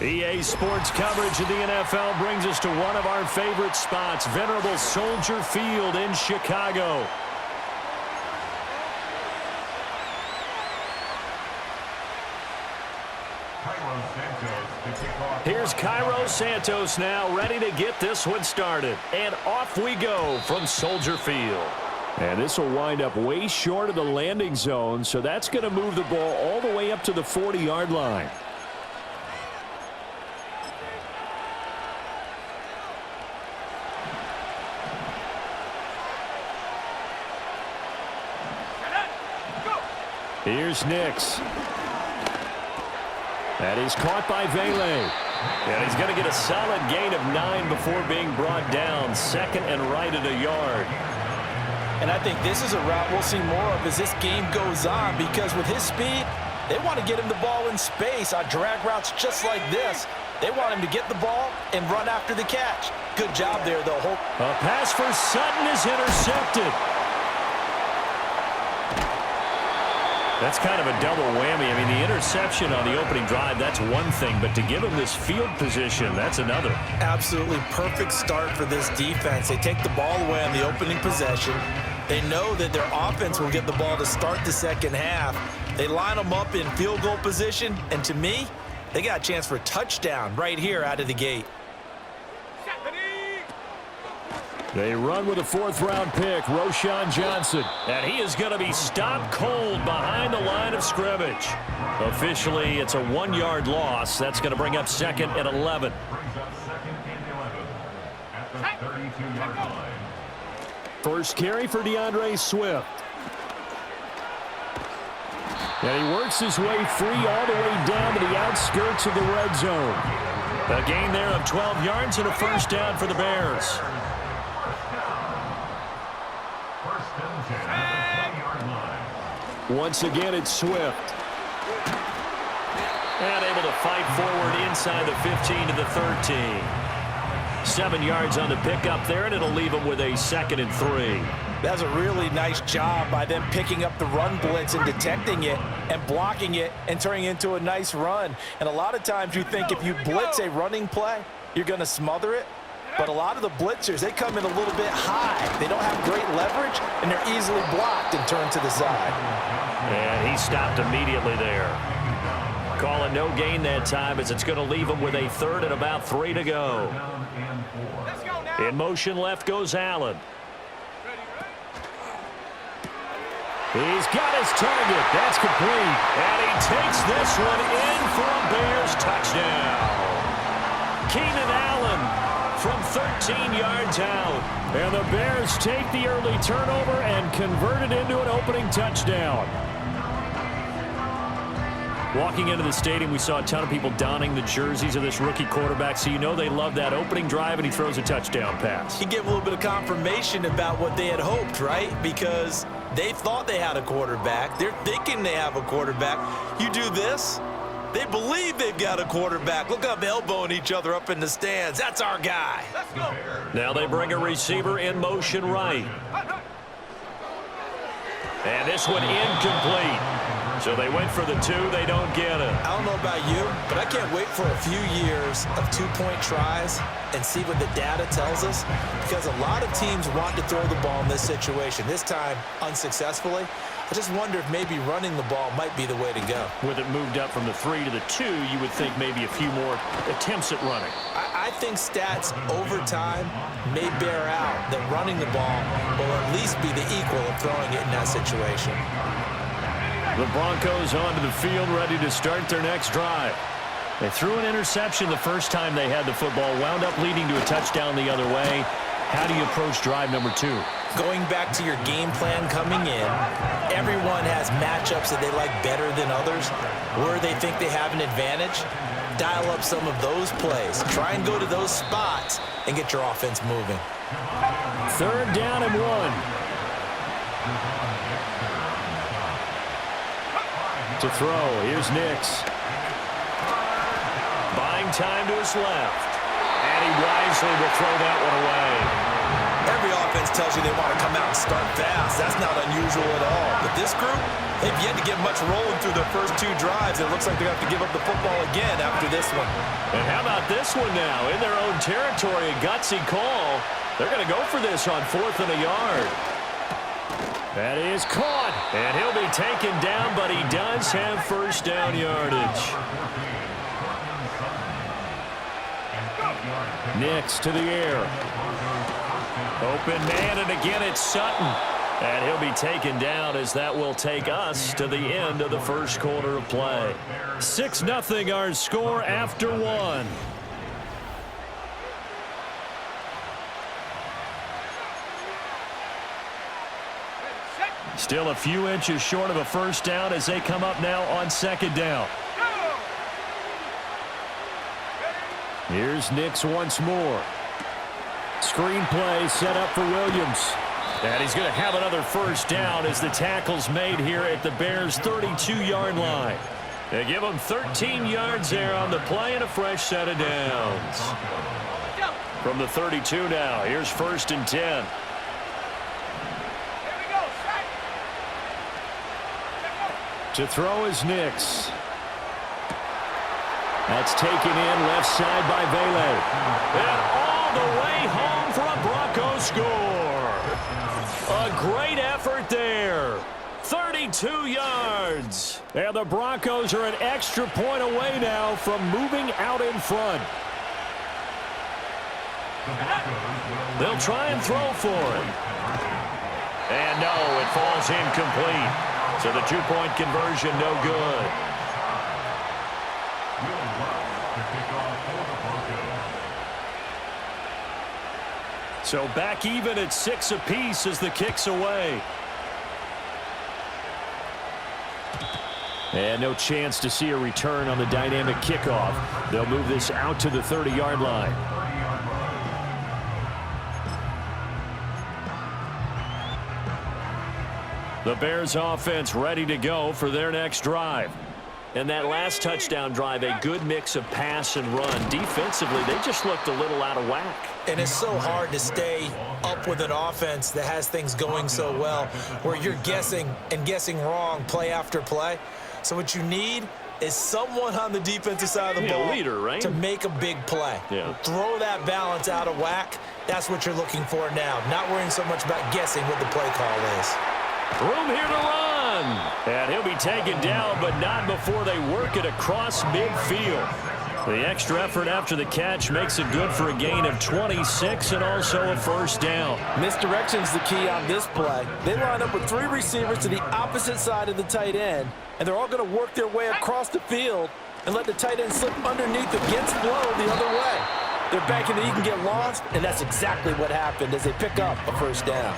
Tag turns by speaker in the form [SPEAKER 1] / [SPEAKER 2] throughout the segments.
[SPEAKER 1] EA Sports coverage of the NFL brings us to one of our favorite spots, venerable Soldier Field in Chicago. Here's Cairo Santos now, ready to get this one started. And off we go from Soldier Field. And this will wind up way short of the landing zone, so that's going to move the ball all the way up to the 40-yard line. Here's Nix. That is caught by Vele. And he's going to get a solid gain of 9 before being brought down. Second and right at a yard.
[SPEAKER 2] And I think this is a route we'll see more of as this game goes on, because with his speed, they want to get him the ball in space on drag routes just like this. They want him to get the ball and run after the catch. Good job there, though.
[SPEAKER 1] A pass for Sutton is intercepted. That's kind of a double whammy. I mean, the interception on the opening drive, that's one thing, but to give him this field position, that's another.
[SPEAKER 2] Absolutely perfect start for this defense. They take the ball away on the opening possession. They know that their offense will get the ball to start the second half. They line them up in field goal position, and to me, they got a chance for a touchdown right here out of the gate.
[SPEAKER 1] They run with a fourth-round pick, Roschon Johnson. And he is going to be stopped cold behind the line of scrimmage. Officially, it's a 1-yard loss. That's going to bring up second and 11. First carry for DeAndre Swift. And he works his way free all the way down to the outskirts of the red zone. A gain there of 12 yards and a first down for the Bears. Once again, it's Swift. And able to fight forward inside the 15 to the 13. 7 yards on the pickup there, and it'll leave him with a 2nd and 3.
[SPEAKER 2] That's a really nice job by them picking up the run blitz and detecting it and blocking it and turning it into a nice run. And a lot of times you think if you blitz a running play, you're going to smother it. But a lot of the blitzers, they come in a little bit high. They don't have great leverage, and they're easily blocked and turned to the side.
[SPEAKER 1] And he stopped immediately there. Calling no gain that time, as it's going to leave him with a 3rd and about 3 to go. In motion left goes Allen. He's got his target. That's complete. And he takes this one in for a Bears touchdown. Keenan Allen from 13 yards out. And the Bears take the early turnover and convert it into an opening touchdown. Walking into the stadium, we saw a ton of people donning the jerseys of this rookie quarterback, so you know they love that opening drive, and he throws a touchdown pass.
[SPEAKER 2] He gave a little bit of confirmation about what they had hoped, right? Because they thought they had a quarterback. They're thinking they have a quarterback. You do this, they believe they've got a quarterback. Look up, elbowing each other up in the stands. That's our guy. Let's go.
[SPEAKER 1] Now they bring a receiver in motion right. And this one incomplete. So they went for the 2. They don't get it.
[SPEAKER 2] I don't know about you, but I can't wait for a few years of 2-point tries and see what the data tells us, because a lot of teams want to throw the ball in this situation. This time, unsuccessfully. I just wonder if maybe running the ball might be the way to go.
[SPEAKER 1] With it moved up from the 3 to the 2, you would think maybe a few more attempts at running.
[SPEAKER 2] I think stats over time may bear out that running the ball will at least be the equal of throwing it in that situation.
[SPEAKER 1] The Broncos onto the field, ready to start their next drive. They threw an interception the first time they had the football, wound up leading to a touchdown the other way. How do you approach drive number 2?
[SPEAKER 2] Going back to your game plan coming in, everyone has matchups that they like better than others, where they think they have an advantage. Dial up some of those plays. Try and go to those spots and get your offense moving.
[SPEAKER 1] 3rd down and 1. To throw, here's Nix. Buying time to his left. And he wisely will throw that one away.
[SPEAKER 2] Every offense tells you they want to come out and start fast. That's not unusual at all. But this group, they've yet to get much rolling through their first 2 drives. It looks like they're going to have to give up the football again after this one.
[SPEAKER 1] And how about this one now? In their own territory, a gutsy call. They're going to go for this on 4th and a yard. That is caught. And he'll be taken down, but he does have first down yardage. Nix to the air. Open man, and again it's Sutton. And he'll be taken down as that will take us to the end of the first quarter of play. 6-0 our score after 1. Still a few inches short of a first down as they come up now on 2nd down. Here's Nix once more. Screen play set up for Williams. And he's going to have another first down as the tackle's made here at the Bears' 32-yard line. They give him 13 yards there on the play and a fresh set of downs. From the 32 now, here's 1st and 10. To throw is Nix. That's taken in left side by Vele. And all the way home for a Bronco score. A great effort there. 32 yards. And the Broncos are an extra point away now from moving out in front. They'll try and throw for it. And no, it falls incomplete. So the 2-point conversion no good. So back even at 6 apiece as the kick's away. And no chance to see a return on the dynamic kickoff. They'll move this out to the 30-yard line. The Bears offense ready to go for their next drive. And that last touchdown drive, a good mix of pass and run. Defensively, they just looked a little out of whack.
[SPEAKER 2] And it's so hard to stay up with an offense that has things going so well, where you're guessing and guessing wrong play after play. So what you need is someone on the defensive side of the ball
[SPEAKER 1] leader, right?
[SPEAKER 2] to make a big play.
[SPEAKER 1] Yeah.
[SPEAKER 2] Throw that balance out of whack. That's what you're looking for now. Not worrying so much about guessing what the play call is.
[SPEAKER 1] Room here to run. And he'll be taken down, but not before they work it across midfield. The extra effort after the catch makes it good for a gain of 26 and also a first down.
[SPEAKER 2] Misdirection's the key on this play. They line up with 3 receivers to the opposite side of the tight end, and they're all going to work their way across the field and let the tight end slip underneath against flow the other way. They're banking that he can get lost, and that's exactly what happened as they pick up a first down.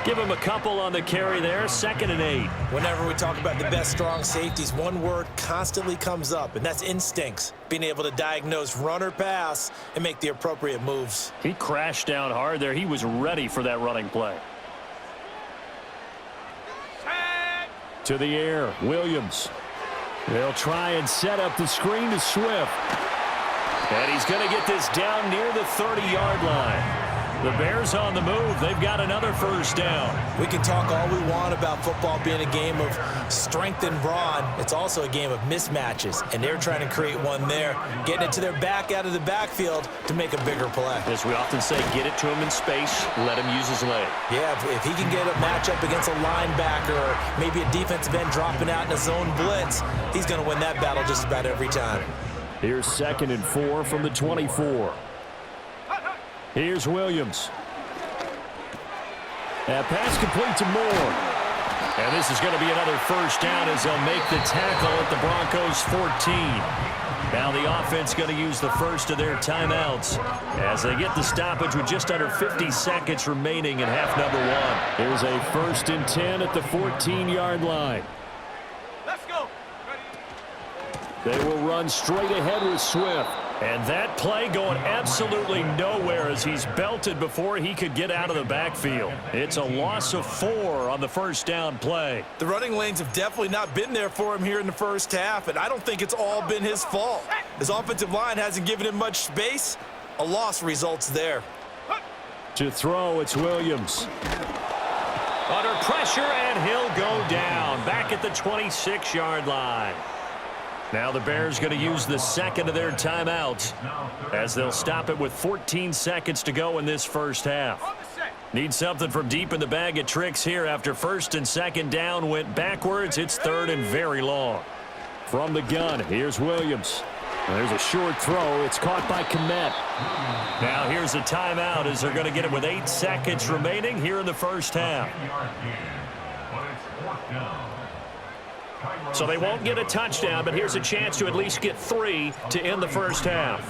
[SPEAKER 1] Give him a couple on the carry there, 2nd and 8.
[SPEAKER 2] Whenever we talk about the best strong safeties, one word constantly comes up, and that's instincts. Being able to diagnose run or pass and make the appropriate moves.
[SPEAKER 1] He crashed down hard there. He was ready for that running play. To the air, Williams. They'll try and set up the screen to Swift. And he's going to get this down near the 30-yard line. The Bears on the move. They've got another first down.
[SPEAKER 2] We can talk all we want about football being a game of strength and brawn. It's also a game of mismatches, and they're trying to create one there, getting it to their back out of the backfield to make a bigger play.
[SPEAKER 1] As we often say, get it to him in space, let him use his leg.
[SPEAKER 2] Yeah, if he can get a matchup against a linebacker or maybe a defensive end dropping out in a zone blitz, he's going to win that battle just about every time.
[SPEAKER 1] Here's 2nd and 4 from the 24. Here's Williams. That pass complete to Moore. And this is going to be another first down as they'll make the tackle at the Broncos' 14. Now the offense going to use the first of their timeouts as they get the stoppage with just under 50 seconds remaining in half number 1. Here's a 1st and 10 at the 14-yard line.
[SPEAKER 3] Let's go.
[SPEAKER 1] They will run straight ahead with Swift. And that play going absolutely nowhere as he's belted before he could get out of the backfield. It's a loss of 4 on the first down play.
[SPEAKER 2] The running lanes have definitely not been there for him here in the first half, and I don't think it's all been his fault. His offensive line hasn't given him much space. A loss results there.
[SPEAKER 1] To throw, it's Williams. Under pressure, and he'll go down. Back at the 26-yard line. Now the Bears going to use the second of their timeouts as they'll stop it with 14 seconds to go in this first half. Need something from deep in the bag of tricks here after first and second down went backwards. It's third and very long. From the gun, here's Williams. There's a short throw. It's caught by Komet. Now here's a timeout as they're going to get it with 8 seconds remaining here in the first half. So they won't get a touchdown, but here's a chance to at least get 3 to end the first half.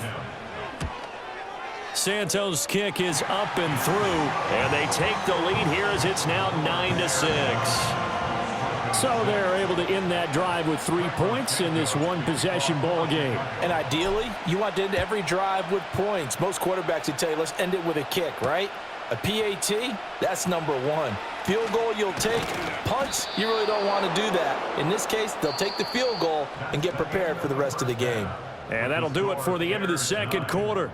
[SPEAKER 1] Santos' kick is up and through, and they take the lead here as it's now 9-6. So they're able to end that drive with 3 points in this one-possession ball game.
[SPEAKER 2] And ideally, you want to end every drive with points. Most quarterbacks would tell you, let's end it with a kick, right? A PAT, that's number 1. Field goal you'll take. Punts, you really don't want to do that. In this case, they'll take the field goal and get prepared for the rest of the game.
[SPEAKER 1] And that'll do it for the end of the second quarter.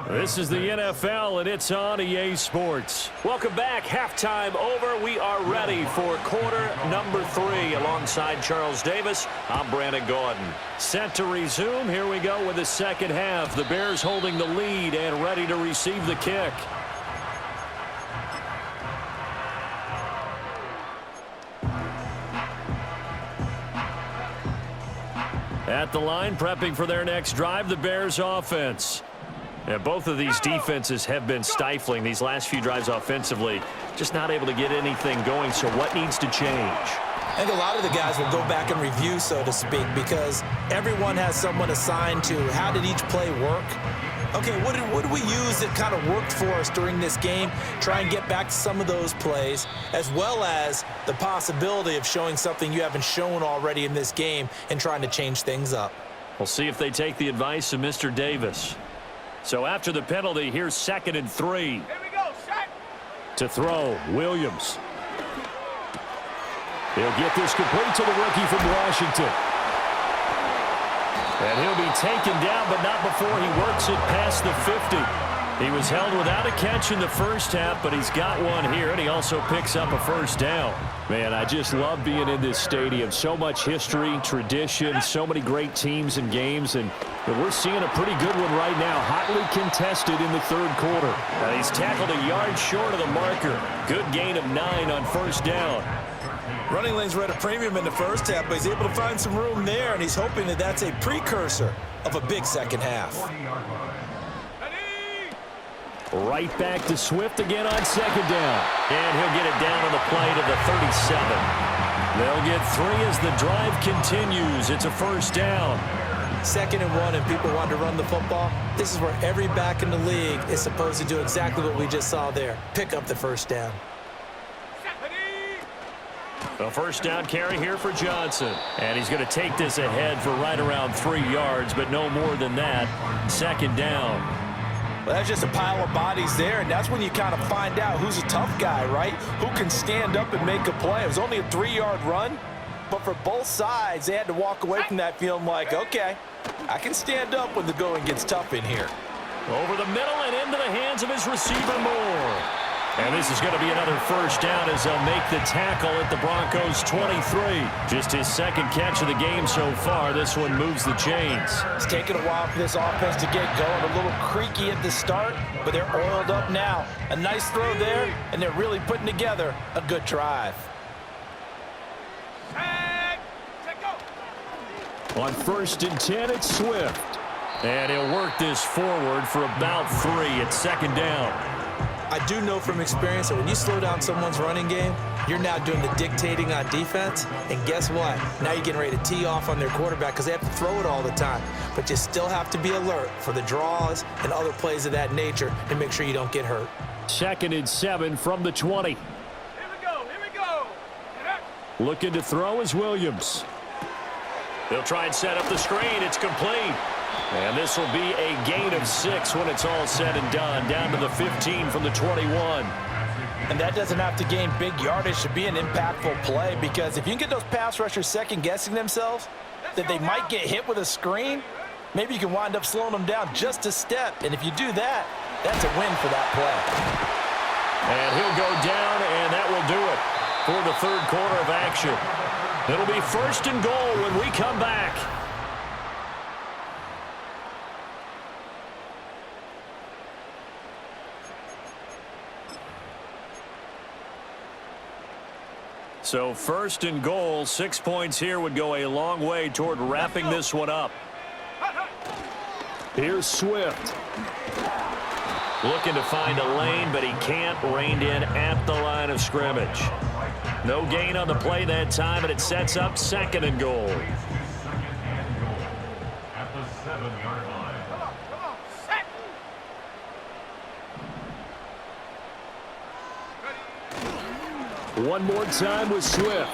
[SPEAKER 1] This is the NFL, and it's on EA Sports. Welcome back. Halftime over. We are ready for quarter number 3. Alongside Charles Davis, I'm Brandon Gordon. Set to resume. Here we go with the second half. The Bears holding the lead and ready to receive the kick. At the line, prepping for their next drive, the Bears offense. And both of these defenses have been stifling these last few drives offensively. Just not able to get anything going, so what needs to change?
[SPEAKER 2] I think a lot of the guys will go back and review, so to speak, because everyone has someone assigned to how did each play work. Okay, what did we use that kind of worked for us during this game? Try and get back to some of those plays, as well as the possibility of showing something you haven't shown already in this game and trying to change things up.
[SPEAKER 1] We'll see if they take the advice of Mr. Davis. So after the penalty, here's 2nd and 3.
[SPEAKER 3] Here we go, set.
[SPEAKER 1] To throw, Williams. He'll get this complete to the rookie from Washington. And he'll be taken down, but not before he works it past the 50. He was held without a catch in the first half, but he's got one here, and he also picks up a first down. Man, I just love being in this stadium. So much history, tradition, so many great teams and games, and we're seeing a pretty good one right now, hotly contested in the third quarter. And he's tackled a yard short of the marker. Good gain of 9 on first down.
[SPEAKER 2] Running lanes were at a premium in the first half, but he's able to find some room there, and he's hoping that that's a precursor of a big second half.
[SPEAKER 1] Right back to Swift again on second down. And he'll get it down on the play to the 37. They'll get 3 as the drive continues. It's a first down.
[SPEAKER 2] 2nd and 1, and people want to run the football. This is where every back in the league is supposed to do exactly what we just saw there. Pick up the first down.
[SPEAKER 1] A first down carry here for Johnson. And he's going to take this ahead for right around 3 yards, but no more than that. 2nd down.
[SPEAKER 2] Well, that's just a pile of bodies there, and that's when you kind of find out who's a tough guy, right? Who can stand up and make a play. It was only a 3-yard run, but for both sides, they had to walk away from that feeling like, okay, I can stand up when the going gets tough in here.
[SPEAKER 1] Over the middle and into the hands of his receiver, Moore. And this is going to be another first down as they'll make the tackle at the Broncos' 23. Just his 2nd catch of the game so far. This one moves the chains.
[SPEAKER 2] It's taken a while for this offense to get going. A little creaky at the start, but they're oiled up now. A nice throw there, and they're really putting together a good drive.
[SPEAKER 1] On 1st and 10, it's Swift. And he'll work this forward for about 3 at 2nd down.
[SPEAKER 2] I do know from experience that when you slow down someone's running game, you're now doing the dictating on defense. And guess what? Now you're getting ready to tee off on their quarterback because they have to throw it all the time. But you still have to be alert for the draws and other plays of that nature to make sure you don't get hurt.
[SPEAKER 1] 2nd and 7 from the 20.
[SPEAKER 3] Here we go, here we go.
[SPEAKER 1] Looking to throw is Williams. They'll try and set up the screen. It's complete. And this will be a gain of 6 when it's all said and done. Down to the 15 from the 21.
[SPEAKER 2] And that doesn't have to gain big yardage to be an impactful play, because if you can get those pass rushers second-guessing themselves that they might get hit with a screen, maybe you can wind up slowing them down just a step. And if you do that, that's a win for that play.
[SPEAKER 1] And he'll go down, and that will do it for the third quarter of action. It'll be 1st and goal when we come back. So 1st and goal, 6 points here would go a long way toward wrapping this one up. Here's Swift. Looking to find a lane, but he can't. Reined in at the line of scrimmage. No gain on the play that time, and it sets up 2nd and goal.
[SPEAKER 4] At the 7-yard line.
[SPEAKER 3] Come on, set.
[SPEAKER 1] One more time with Swift.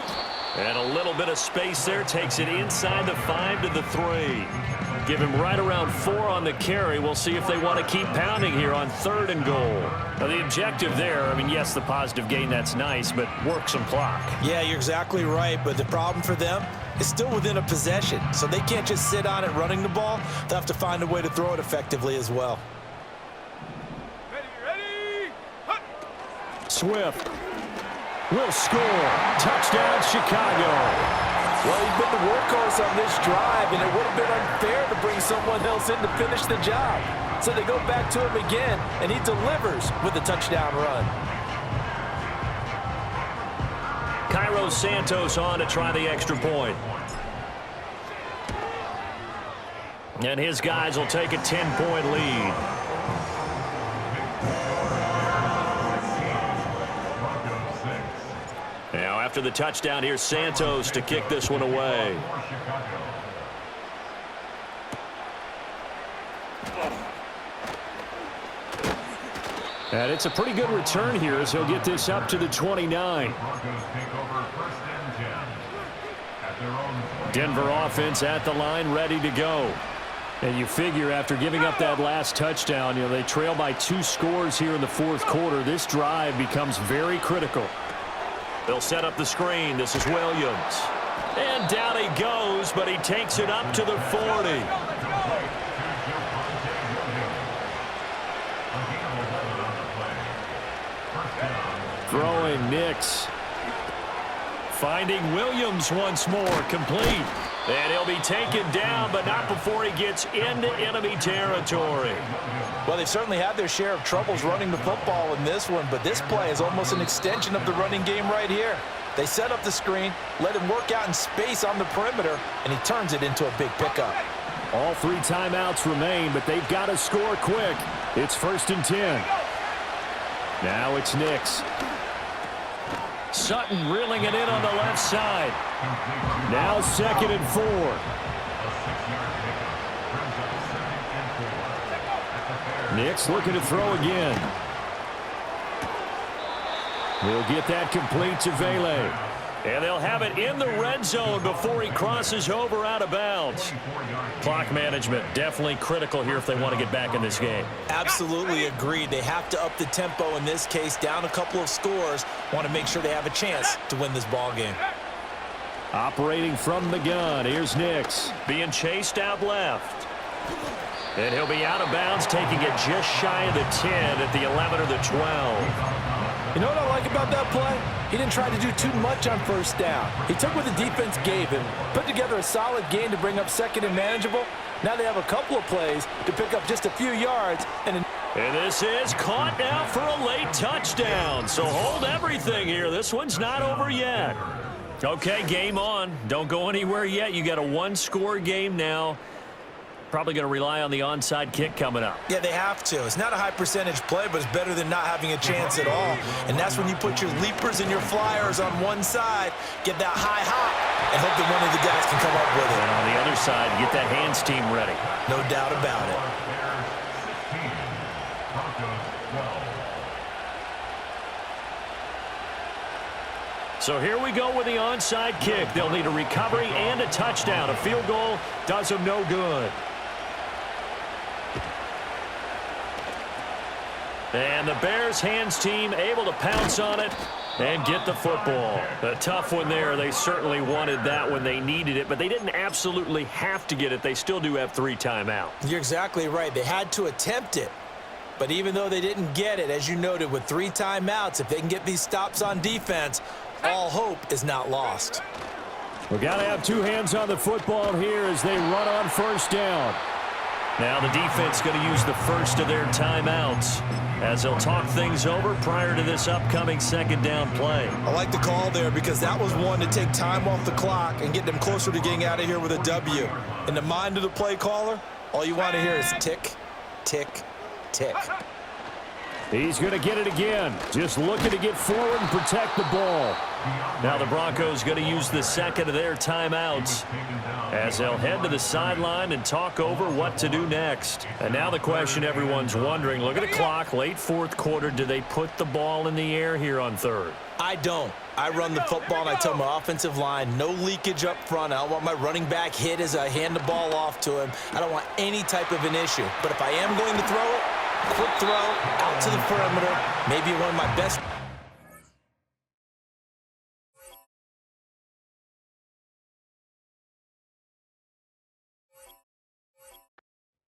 [SPEAKER 1] And a little bit of space there. Takes it inside the 5 to the 3. Give him right around 4 on the carry. We'll see if they want to keep pounding here on 3rd and goal. Now, the objective there, I mean, yes, the positive gain, that's nice, but work some clock.
[SPEAKER 2] Yeah, you're exactly right, but the problem for them is still within a possession, so they can't just sit on it running the ball. They'll have to find a way to throw it effectively as well.
[SPEAKER 3] Ready. Hut.
[SPEAKER 1] Swift will score. Touchdown, Chicago.
[SPEAKER 2] Well, he's been the workhorse on this drive, and it would have been unfair to bring someone else in to finish the job. So they go back to him again, and he delivers with a touchdown run.
[SPEAKER 1] Cairo Santos on to try the extra point. And his guys will take a 10-point lead. Now, after the touchdown, here's Santos to kick this one away. And it's a pretty good return here as he'll get this up to the 29. Denver offense at the line, ready to go. And you figure after giving up that last touchdown, you know, they trail by 2 scores here in the 4th quarter. This drive becomes very critical. They'll set up the screen. This is Williams. And down he goes, but he takes it up to the 40. Throwing Nix. Finding Williams once more, complete. And he'll be taken down, but not before he gets into enemy territory.
[SPEAKER 2] Well, they've certainly had their share of troubles running the football in this one, but this play is almost an extension of the running game right here. They set up the screen, let him work out in space on the perimeter, and he turns it into a big pickup.
[SPEAKER 1] All 3 timeouts remain, but they've got to score quick. It's 1st and 10. Now it's Nix. Sutton reeling it in on the left side. Now 2nd and 4. Nix looking to throw again. He'll get that complete to Vele. And they'll have it in the red zone before he crosses over out of bounds. Clock management definitely critical here if they want to get back in this game.
[SPEAKER 2] Absolutely agreed. They have to up the tempo in this case, down a couple of scores. Want to make sure they have a chance to win this ball game.
[SPEAKER 1] Operating from the gun, here's Nix. Being chased out left. And he'll be out of bounds, taking it just shy of the 10 at the 11 or the 12.
[SPEAKER 2] You know what I like about that play? He didn't try to do too much on 1st down. He took what the defense gave him, put together a solid gain to bring up 2nd and manageable. Now they have a couple of plays to pick up just a few yards. And
[SPEAKER 1] this is caught now for a late touchdown. So hold everything here. This one's not over yet. Okay, game on. Don't go anywhere yet. You got a 1-score game now. Probably going to rely on the onside kick coming up.
[SPEAKER 2] Yeah, they have to. It's not a high percentage play, but it's better than not having a chance at all. And that's when you put your leapers and your flyers on one side, get that high hop, and hope that one of the guys can come up with it.
[SPEAKER 1] And on the other side, get that hands team ready.
[SPEAKER 2] No doubt about it.
[SPEAKER 1] So here we go with the onside kick. They'll need a recovery and a touchdown. A field goal does them no good. And the Bears hands team able to pounce on it and get the football. A tough one there. They certainly wanted that when they needed it, but they didn't absolutely have to get it. They still do have 3 timeouts.
[SPEAKER 2] You're exactly right. They had to attempt it, But even though they didn't get it, as you noted, with 3 timeouts, if they can get these stops on defense, all hope is not lost.
[SPEAKER 1] We've got to have 2 hands on the football here as they run on first down. Now the defense going to use the first of their timeouts as they'll talk things over prior to this upcoming second down play.
[SPEAKER 2] I like the call there because that was one to take time off the clock and get them closer to getting out of here with a W. In the mind of the play caller, all you want to hear is tick, tick, tick.
[SPEAKER 1] He's going to get it again. Just looking to get forward and protect the ball. Now the Broncos going to use the second of their timeouts as they'll head to the sideline and talk over what to do next. And now the question everyone's wondering, look at the clock, late 4th quarter, do they put the ball in the air here on 3rd?
[SPEAKER 2] I don't. I run the football and I tell my offensive line, no leakage up front. I don't want my running back hit as I hand the ball off to him. I don't want any type of an issue. But if I am going to throw it, quick throw out to the perimeter, maybe one of my best